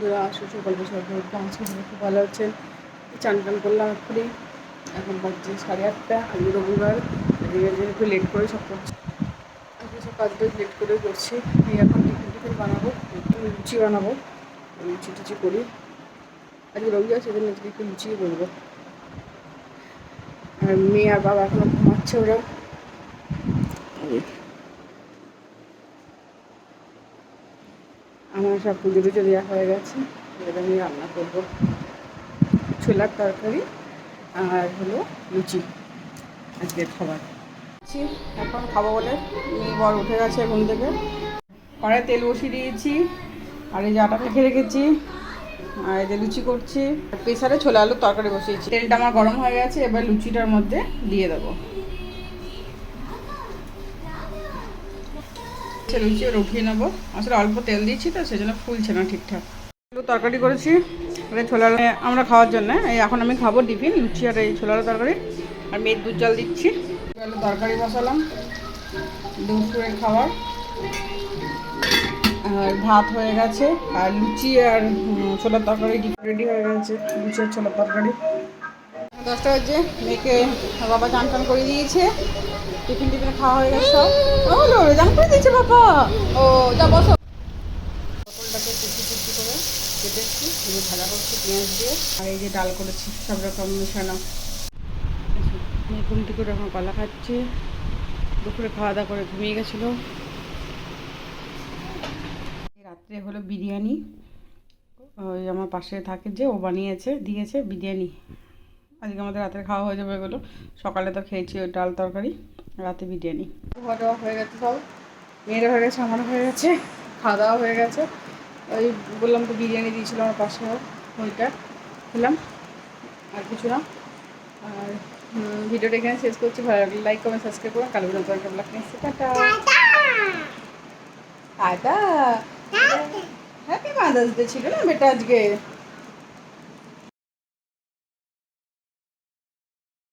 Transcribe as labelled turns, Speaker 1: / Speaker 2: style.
Speaker 1: বন্ধুরা, সুগল্প সর্ব আজকে খুব ভালো আছেন। চান টান করলাম এক্ষুনি, এখন বাজছে 8:30। আজকে রবিবার, একটু লেট করে সব করছি। আজকে সব কাজটা লেট করে করছি। এই এখন টিফিন বানাবো, একটু লুচি বানাবো, লুচি টুচি করি। আজকে রবিবার, সেদিন আজকে একটু লুচিই করবো। আর মেয়ে আর বাবা এখনো ঘুমাচ্ছে। ওরা আমার সব পুজো টুজো দেওয়া হয়ে গেছে। এবার আমি রান্না করবো ছোলার তরকারি আর হলো লুচি, আজকের খাবার। এখন খাবো বলে মেয়ে বর উঠে গেছে ঘুম থেকে। কড়াই তেল বসিয়ে দিয়েছি, আর এই যে আটা মেখে রেখেছি, আর এই যে লুচি করছি। প্রেসারে ছোলা আলুর তরকারি বসিয়েছি। তেলটা আমার গরম হয়ে গেছে, এবার লুচিটার মধ্যে দিয়ে দেবো। লুচি এবার উঠিয়ে নেবো। আসলে অল্প তেল দিয়েছি তো, সেজন্য ফুলছে না ঠিকঠাক। তরকারি করেছি ছোলা আমরা খাওয়ার জন্য। এই এখন আমি খাবো টিফিন, লুচি আর এই ছোলার তরকারি। আর মেয়ের দুধ জল দিচ্ছি। তরকারি বসালাম, দুপুরের খাবার। আর ভাত হয়ে গেছে, আর লুচি আর ছোলার তরকারি রেডি হয়ে গেছে। লুচি আর ছোলার তরকারি 10টা বাজে। মেয়েকে বাবা চান টান করে দিয়েছে, টিফিন খাওয়া হয়ে গেছে সব। ও চান করে দিয়েছে বাবা। ও যা বসো। পটলটাকে কুচি কুচি করে কেটেছি, ভাজা করছি পেঁয়াজ দিয়ে। আর এই যে ডাল করেছি সব রকম মেশানো। মেয়ে ঘুম থেকে এখন কলা খাচ্ছি। দুপুরে খাওয়া দাওয়া করে ঘুমিয়ে গেছিলো। রাত্রে হলো বিরিয়ানি, ওই আমার পাশে থাকে যে, ও বানিয়েছে দিয়েছে বিরিয়ানি। আজকে আমাদের রাতের খাওয়া হয়ে যাবে এগুলো। সকালে তো খেয়েছি ওই ডাল তরকারি, রাতে বিরিয়ানি। খাওয়া দাওয়া হয়ে গেছে সব, মেয়েরা হয়ে গেছে, আমারও হয়ে গেছে, খাওয়া দাওয়া হয়ে গেছে। ওই বললাম তো বিরিয়ানি দিয়েছিল আমার পাশে, ওইটা খেলাম, আর কিছু না। আর ভিডিওটা এখানে শেষ করছি। ভালো লাগলে লাইক কমেন্ট সাবস্ক্রাইব করুন। কালো ভিডিও একটা ব্লগ নিয়ে এসেছি। Tata tata. Happy mother's day ছিল না বেটা আজকে।